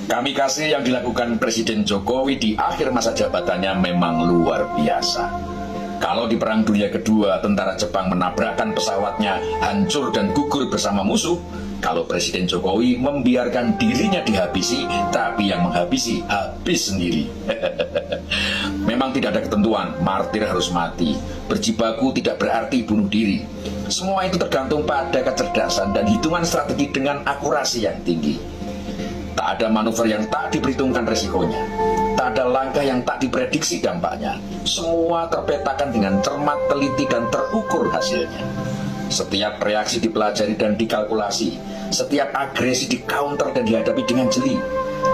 Kamikase yang dilakukan Presiden Jokowi di akhir masa jabatannya memang luar biasa. Kalau di Perang Dunia Kedua, tentara Jepang menabrakkan pesawatnya, hancur dan gugur bersama musuh. Kalau Presiden Jokowi membiarkan dirinya dihabisi, tapi yang menghabisi habis sendiri. Memang tidak ada ketentuan, martir harus mati. Berjibaku tidak berarti bunuh diri. Semua itu tergantung pada kecerdasan dan hitungan strategi dengan akurasi yang tinggi. Tak ada manuver yang tak diperhitungkan resikonya. Tak ada langkah yang tak diprediksi dampaknya. Semua terpetakan dengan cermat, teliti, dan terukur hasilnya. Setiap reaksi dipelajari dan dikalkulasi. Setiap agresi di-counter dan dihadapi dengan jeli.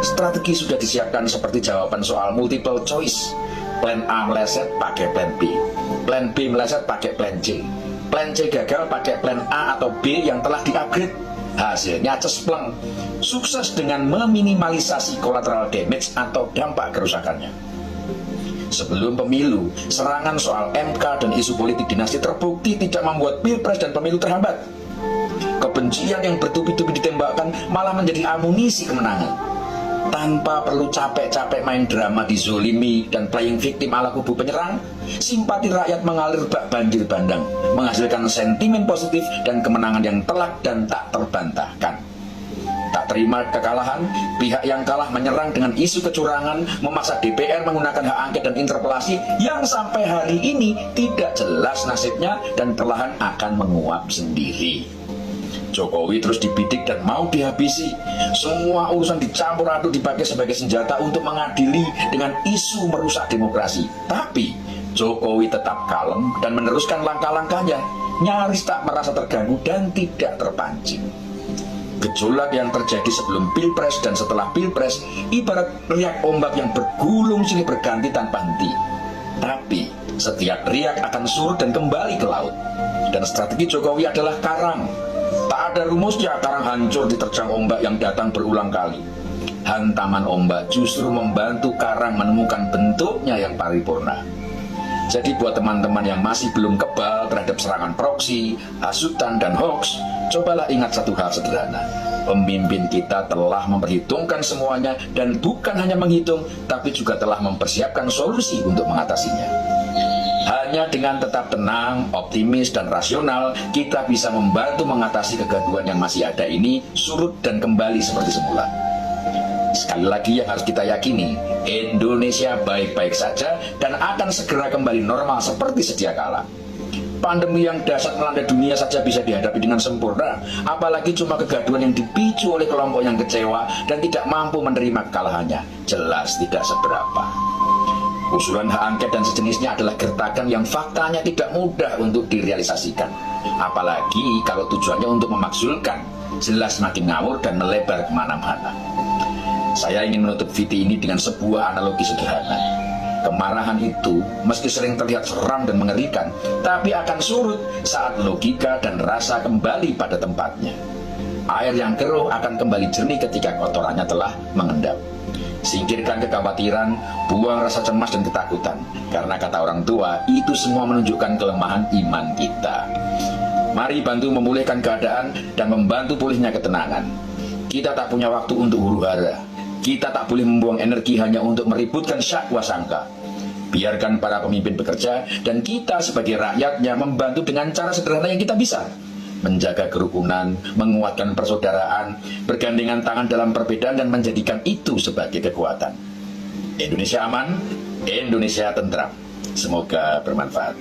Strategi sudah disiapkan seperti jawaban soal multiple choice. Plan A meleset pakai plan B. Plan B meleset pakai plan C. Plan C gagal pakai plan A atau B yang telah di-upgrade. Hasilnya cespleng. Sukses dengan meminimalisasi collateral damage atau dampak kerusakannya. Sebelum pemilu, serangan soal MK dan isu politik dinasti terbukti tidak membuat pilpres dan pemilu terhambat. Kebencian yang bertubi-tubi ditembakkan malah menjadi amunisi kemenangan. Tanpa perlu capek-capek main drama dizolimi dan playing victim ala kubu penyerang, simpati rakyat mengalir bak banjir bandang, menghasilkan sentimen positif dan kemenangan yang telak dan tak terbantahkan. Tak terima kekalahan, pihak yang kalah menyerang dengan isu kecurangan, memaksa DPR menggunakan hak angket dan interpelasi yang sampai hari ini tidak jelas nasibnya dan perlahan akan menguap sendiri. Jokowi terus dibidik dan mau dihabisi. Semua urusan dicampur aduk dipakai sebagai senjata untuk mengadili dengan isu merusak demokrasi. Tapi Jokowi tetap kalem dan meneruskan langkah-langkahnya, nyaris tak merasa terganggu dan tidak terpancing. Gejolak yang terjadi sebelum pilpres dan setelah pilpres ibarat riak ombak yang bergulung silih berganti tanpa henti. Tapi setiap riak akan surut dan kembali ke laut. Dan strategi Jokowi adalah karang. Tak ada rumusnya karang hancur diterjang ombak yang datang berulang kali. Hantaman ombak justru membantu karang menemukan bentuknya yang paripurna. Jadi buat teman-teman yang masih belum kebal terhadap serangan proksi, hasutan, dan hoax, cobalah ingat satu hal sederhana. Pemimpin kita telah memperhitungkan semuanya dan bukan hanya menghitung, tapi juga telah mempersiapkan solusi untuk mengatasinya. Hanya dengan tetap tenang, optimis, dan rasional, kita bisa membantu mengatasi kegaduhan yang masih ada ini surut dan kembali seperti semula. Sekali lagi yang harus kita yakini, Indonesia baik-baik saja dan akan segera kembali normal seperti sedia kala. Pandemi yang dahsyat melanda dunia saja bisa dihadapi dengan sempurna, apalagi cuma kegaduhan yang dipicu oleh kelompok yang kecewa dan tidak mampu menerima kekalahannya. Jelas tidak seberapa. Usulan hak angket dan sejenisnya adalah gertakan yang faktanya tidak mudah untuk direalisasikan. Apalagi kalau tujuannya untuk memakzulkan, jelas makin ngawur dan melebar kemana-mana. Saya ingin menutup video ini dengan sebuah analogi sederhana. Kemarahan itu meski sering terlihat seram dan mengerikan, tapi akan surut saat logika dan rasa kembali pada tempatnya. Air yang keruh akan kembali jernih ketika kotorannya telah mengendap. Singkirkan kekhawatiran, buang rasa cemas dan ketakutan. Karena kata orang tua, itu semua menunjukkan kelemahan iman kita. Mari bantu memulihkan keadaan dan membantu pulihnya ketenangan. Kita tak punya waktu untuk huru-hara. Kita tak boleh membuang energi hanya untuk meributkan syakwa sangka. Biarkan para pemimpin bekerja dan kita sebagai rakyatnya membantu dengan cara sederhana yang kita bisa. Menjaga kerukunan, menguatkan persaudaraan, bergandengan tangan dalam perbedaan dan menjadikan itu sebagai kekuatan. Indonesia aman, Indonesia tentram. Semoga bermanfaat.